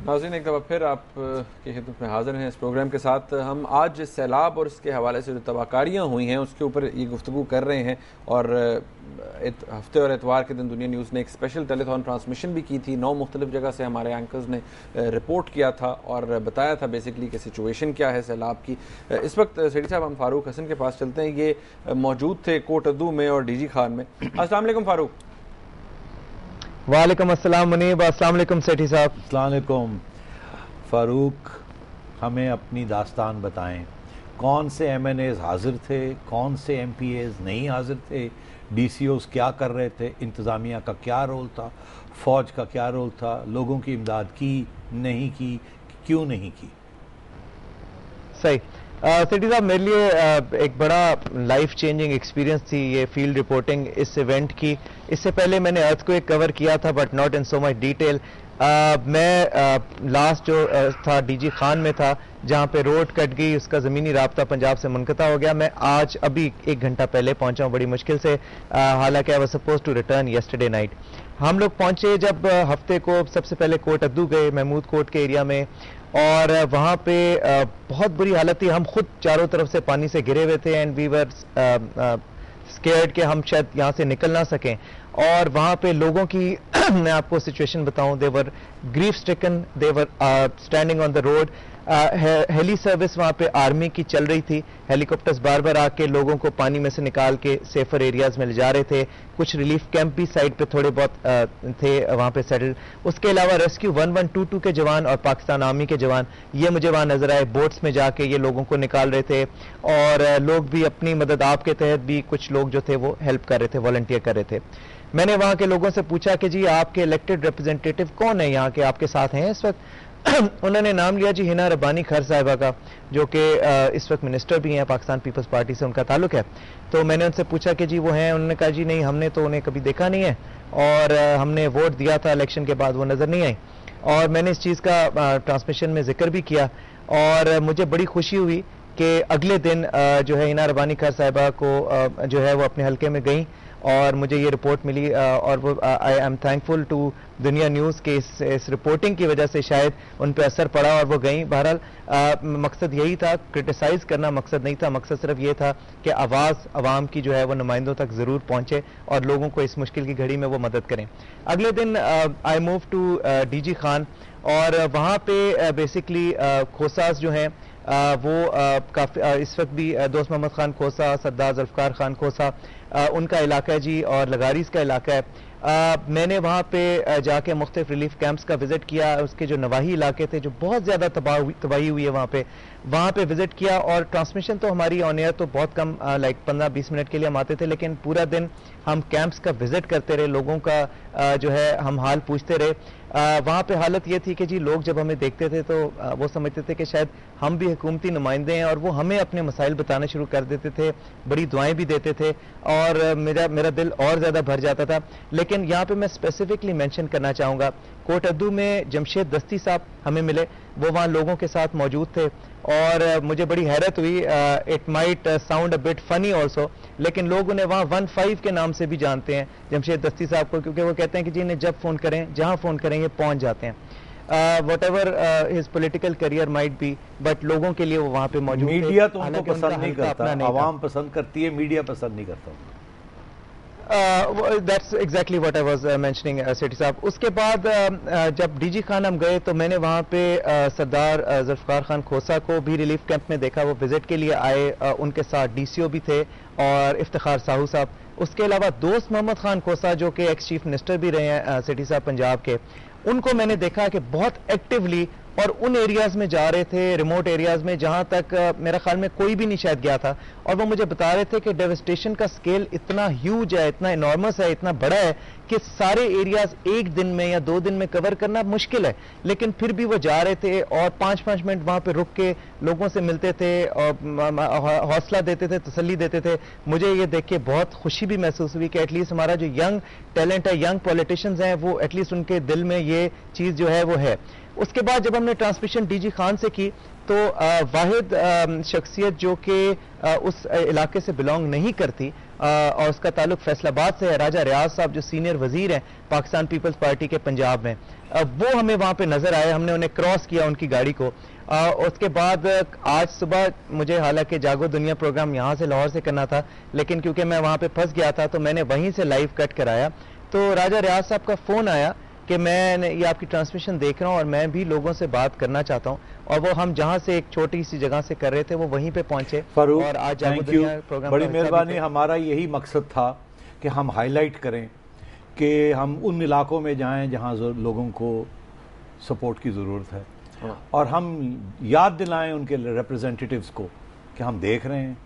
नाज़रीन, एक दफ़ा फिर आप की खिदमत में हाजिर हैं इस प्रोग्राम के साथ। हम आज सैलाब और इसके हवाले से जो तबाहकारियाँ हुई हैं उसके ऊपर ये गुफ्तगू कर रहे हैं। और हफ्ते और एतवार के दिन दुनिया न्यूज़ ने एक स्पेशल टेलीथॉन ट्रांसमिशन भी की थी। 9 मुख्तलिफ जगह से हमारे एंकर्स ने रिपोर्ट किया था और बताया था बेसिकली कि सिचुएशन क्या है सैलाब की। इस वक्त सेठी साहब हम फ़ारूक हसन के पास चलते हैं। ये मौजूद थे कोटद्दू में और डीजी खान में। अस्सलाम वालेकुम फ़ारूक। वालेकुम अस्सलाम मुनीब। अस्सलाम वालेकुम सेठी साहब। अस्सलाम वालेकुम फ़ारूक, हमें अपनी दास्तान बताएं। कौन से MNAs हाजिर थे, कौन से MPAs नहीं हाजिर थे, DCOs क्या कर रहे थे, इंतज़ामिया का क्या रोल था, फ़ौज का क्या रोल था, लोगों की इमदाद की नहीं की, क्यों नहीं की? सही सेठी साहब, मेरे लिए एक बड़ा लाइफ चेंजिंग एक्सपीरियंस थी ये फील्ड रिपोर्टिंग इस इवेंट की। इससे पहले मैंने अर्थक्वेक कवर किया था but not in so much detail. मैं लास्ट जो था डीजी खान में था, जहां पे रोड कट गई, उसका ज़मीनी राब्ता पंजाब से मुनक़ता हो गया। मैं आज अभी 1 घंटा पहले पहुंचा हूं बड़ी मुश्किल से, हालांकि I was suppose to return yesterday night. हम लोग पहुंचे जब हफ्ते को, सबसे पहले कोटद्दू गए, महमूद कोट के एरिया में, और वहां पे बहुत बुरी हालत थी। हम खुद चारों तरफ से पानी से घिरे हुए थे एंड वी वर स्केयर्ड कि हम शायद यहाँ से निकल ना सकें। और वहां पे लोगों की मैं आपको सिचुएशन बताऊं, they were grief stricken, they were standing on the road. Heli service वहां पे आर्मी की चल रही थी, हेलीकॉप्टर्स बार बार आके लोगों को पानी में से निकाल के सेफर एरियाज में ले जा रहे थे। कुछ रिलीफ कैंप भी साइड पे थोड़े बहुत थे वहां पे सेटल्ड। उसके अलावा रेस्क्यू 1122 के जवान और पाकिस्तान आर्मी के जवान, ये मुझे वहां नजर आए, बोट्स में जाके ये लोगों को निकाल रहे थे। और लोग भी अपनी मदद, आपके तहत भी कुछ लोग जो थे वो हेल्प कर रहे थे, वॉलंटियर कर रहे थे। मैंने वहां के लोगों से पूछा कि जी आपके इलेक्टेड रिप्रेजेंटेटिव कौन है यहाँ के, आपके साथ हैं इस वक्त? उन्होंने नाम लिया जी हिना रब्बानी खर साहिबा का, जो कि इस वक्त मिनिस्टर भी हैं, पाकिस्तान पीपल्स पार्टी से उनका ताल्लुक है। तो मैंने उनसे पूछा कि जी वो हैं? उन्होंने कहा जी नहीं, हमने तो उन्हें कभी देखा नहीं है और हमने वोट दिया था इलेक्शन के बाद, वो नजर नहीं आई। और मैंने इस चीज का ट्रांसमिशन में जिक्र भी किया और मुझे बड़ी खुशी हुई कि अगले दिन जो है हिना रब्बानी खर साहिबा को जो है वो अपने हल्के में गई और मुझे ये रिपोर्ट मिली। और वो आई एम थैंकफुल टू दुनिया न्यूज़ के इस रिपोर्टिंग की वजह से शायद उन पे असर पड़ा और वो गई। बहरहाल मकसद यही था, क्रिटिसाइज करना मकसद नहीं था, मकसद सिर्फ ये था कि आवाज़ आवाम की जो है वो नुमाइंदों तक ज़रूर पहुंचे और लोगों को इस मुश्किल की घड़ी में वो मदद करें। अगले दिन I move to DG Khan और वहाँ पे बेसिकली खोसास जो हैं वो काफी इस वक्त भी दोस्त मोहम्मद खान खोसा, सद्दार जुल्फकार खान खोसा उनका इलाका है जी, और लगारीज का इलाका है। मैंने वहाँ पे जाके मुख्तलिफ रिलीफ कैंप्स का विजिट किया। उसके जो नवाही इलाके थे, जो बहुत ज़्यादा तबाही हुई है वहाँ पे विजिट किया। और ट्रांसमिशन तो हमारी ऑन एयर तो बहुत कम, लाइक 15-20 मिनट के लिए हम आते थे, लेकिन पूरा दिन हम कैंप्स का विजिट करते रहे, लोगों का जो है हम हाल पूछते रहे। वहाँ पे हालत ये थी कि जी लोग जब हमें देखते थे तो वो समझते थे कि शायद हम भी हुकूमती नुमाइंदे हैं और वो हमें अपने मसाइल बताना शुरू कर देते थे, बड़ी दुआएं भी देते थे और मेरा दिल और ज़्यादा भर जाता था। लेकिन यहाँ पे मैं स्पेसिफिकली मेंशन करना चाहूँगा, कोटद्दू में जमशेद दस्ती साहब हमें मिले, वो वहाँ लोगों के साथ मौजूद थे और मुझे बड़ी हैरत हुई। It might sound a bit funny also, लेकिन लोग उन्हें वहाँ 15 के नाम से भी जानते हैं, जमशेद दस्ती साहब को, क्योंकि वो कहते हैं कि जी इन्हें जब फोन करें, जहाँ फोन करें ये पहुंच जाते हैं। What ever his political career might be, but लोगों के लिए वो वहाँ पे मौजूद। मीडिया तो उनको पसंद नहीं करता, आवाम पसंद करती है, मीडिया पसंद नहीं करता। That's exactly what I was mentioning Sethi साहब। उसके बाद जब डीजी खान हम गए तो मैंने वहाँ पे सरदार जुल्फकार खान खोसा को भी रिलीफ कैंप में देखा, वो विजिट के लिए आए। उनके साथ DCO भी थे और इफ्तिखार साहू साहब। उसके अलावा दोस्त मोहम्मद खान खोसा जो कि एक्स चीफ मिनिस्टर भी रहे हैं सेठी साहब पंजाब के, उनको मैंने देखा कि बहुत एक्टिवली और उन एरियाज में जा रहे थे, रिमोट एरियाज में, जहां तक मेरा ख्याल में कोई भी नहीं शायद गया था। और वो मुझे बता रहे थे कि डेविस्टेशन का स्केल इतना ह्यूज है, इतना इनॉर्मस है, इतना बड़ा है कि सारे एरियाज एक दिन में या 2 दिन में कवर करना मुश्किल है। लेकिन फिर भी वो जा रहे थे और 5-5 मिनट वहां पे रुक के लोगों से मिलते थे और हौसला देते थे, तसल्ली देते थे। मुझे ये देख के बहुत खुशी भी महसूस हुई कि एटलीस्ट हमारा जो यंग टैलेंट है, यंग पॉलिटिशियंस हैं, वो एटलीस्ट उनके दिल में ये चीज जो है वो है। उसके बाद जब हमने ट्रांसमिशन डीजी खान से की तो वाहिद शख्सियत जो कि उस इलाके से बिलोंग नहीं करती, और उसका ताल्लुक फैसलाबाद से है। राजा रियाज साहब जो सीनियर वजीर हैं पाकिस्तान पीपल्स पार्टी के पंजाब में, वो हमें वहां पे नजर आए। हमने उन्हें क्रॉस किया उनकी गाड़ी को। उसके बाद आज सुबह मुझे हालांकि जागो दुनिया प्रोग्राम यहाँ से लाहौर से करना था, लेकिन क्योंकि मैं वहां पे फंस गया था तो मैंने वहीं से लाइव कट कराया। तो राजा रियाज साहब का फोन आया कि मैं ये आपकी ट्रांसमिशन देख रहा हूं और मैं भी लोगों से बात करना चाहता हूं, और वो हम जहां से एक छोटी सी जगह से कर रहे थे वो वहीं पे पहुंचे। फारूक, और आज थैंक यू, बड़ी मेहरबानी। हमारा यही मकसद था कि हम हाईलाइट करें कि हम उन इलाकों में जाएं जहां लोगों को सपोर्ट की ज़रूरत है, और हम याद दिलाएं उनके रिप्रेजेंटेटिव्स को कि हम देख रहे हैं,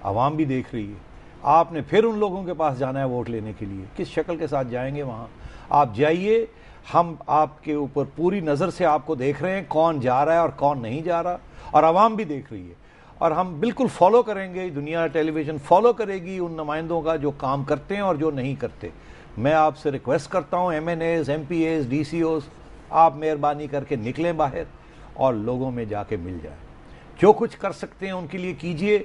आवाम भी देख रही है। आपने फिर उन लोगों के पास जाना है वोट लेने के लिए, किस शक्ल के साथ जाएंगे वहाँ? आप जाइए, हम आपके ऊपर पूरी नज़र से आपको देख रहे हैं कौन जा रहा है और कौन नहीं जा रहा, और आवाम भी देख रही है। और हम बिल्कुल फॉलो करेंगे, दुनिया टेलीविज़न फॉलो करेगी उन नुमाइंदों का जो काम करते हैं और जो नहीं करते। मैं आपसे रिक्वेस्ट करता हूँ, MNAs, MPAs, DCOs, आप मेहरबानी करके निकलें बाहर और लोगों में जाके मिल जाए। जो कुछ कर सकते हैं उनके लिए कीजिए,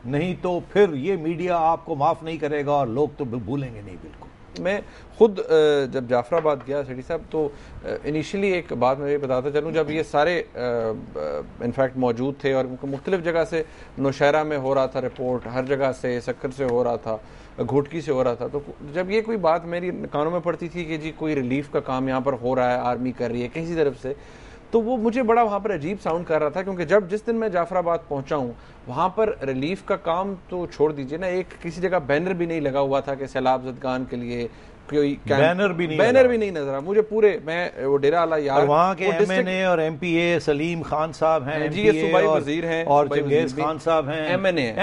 नहीं तो फिर ये मीडिया आपको माफ़ नहीं करेगा और लोग तो भूलेंगे नहीं बिल्कुल। मैं खुद जब जाफराबाद गया सेठी साहब, तो इनिशियली एक बात मैं ये बताता चलूँ, जब ये सारे इनफैक्ट मौजूद थे और मुख्तलिफ जगह से नौशहरा में हो रहा था रिपोर्ट, हर जगह से सक्कर से हो रहा था, घोटकी से हो रहा था, तो जब ये कोई बात मेरी कानों में पड़ती थी कि जी कोई रिलीफ का काम यहाँ पर हो रहा है, आर्मी कर रही है किसी तरफ से, तो वो मुझे बड़ा वहाँ पर अजीब साउंड कर रहा था। क्योंकि जिस दिन मैं जाफराबाद पहुँचा हूँ वहाँ पर रिलीफ का काम तो छोड़ दीजिए ना, एक किसी जगह बैनर भी नहीं लगा हुआ था कि सैलाब ज़दगान के लिए कोई बैनर भी नहीं नजर मुझे पूरे। मैं वो डेरा वाला यार, वहाँ के MNA और MPA सलीम खान साहब हैं, जी ये सूबाई वजीर हैं, और चंगेज खान साहब हैं,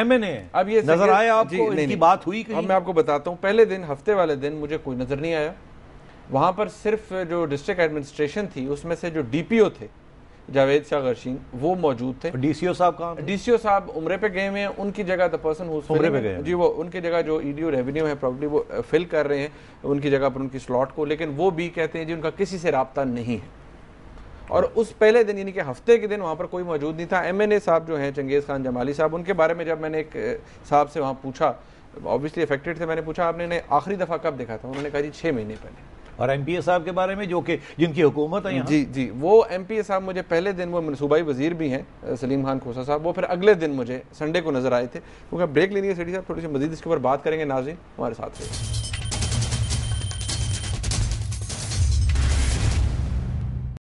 MNA। अब ये नजर आए आपको? इनकी बात हुई कहीं? अब मैं आपको बताता हूँ, पहले दिन हफ्ते वाले दिन मुझे कोई नजर नहीं आया। वहाँ पर सिर्फ जो डिस्ट्रिक्ट एडमिनिस्ट्रेशन थी उसमें से जो DPO थे जावेद शाह गर्शीन वो मौजूद थे। DCO साहब कहाँ? DCO साहब उम्रे पे गए हुए हैं, उनकी जगह द पर्सन उम्रे पे गए जी, वो उनकी जगह जो EDO रेवेन्यू है प्रॉब्ली वो फिल कर रहे हैं उनकी जगह पर उनकी स्लॉट को, लेकिन वो भी कहते हैं जी उनका किसी से रब्ता नहीं है। और उस पहले दिन यानी कि हफ्ते के दिन वहाँ पर कोई मौजूद नहीं था। MNA साहब जो हैं चंगेज़ खान जमाली साहब, उनके बारे में जब मैंने एक साहब से वहाँ पूछा, ऑब्वियसली अफेक्टेड थे, मैंने पूछा आपने आखिरी दफ़ा कब देखा था? उन्होंने कहा जी 6 महीने पहले। और MPA साहब के बारे में जो कि जिनकी हुकूमत है यहाँ? जी वो MPA साहब मुझे पहले दिन, वो सूबाई वजीर भी हैं सलीम खान खोसा साहब, वो फिर अगले दिन मुझे संडे को नजर आए थे। क्योंकि ब्रेक लेनी है सेठी साहब, थोड़ी सी मजीद इसके ऊपर बात करेंगे। नाज़रीन हमारे साथ रहिए।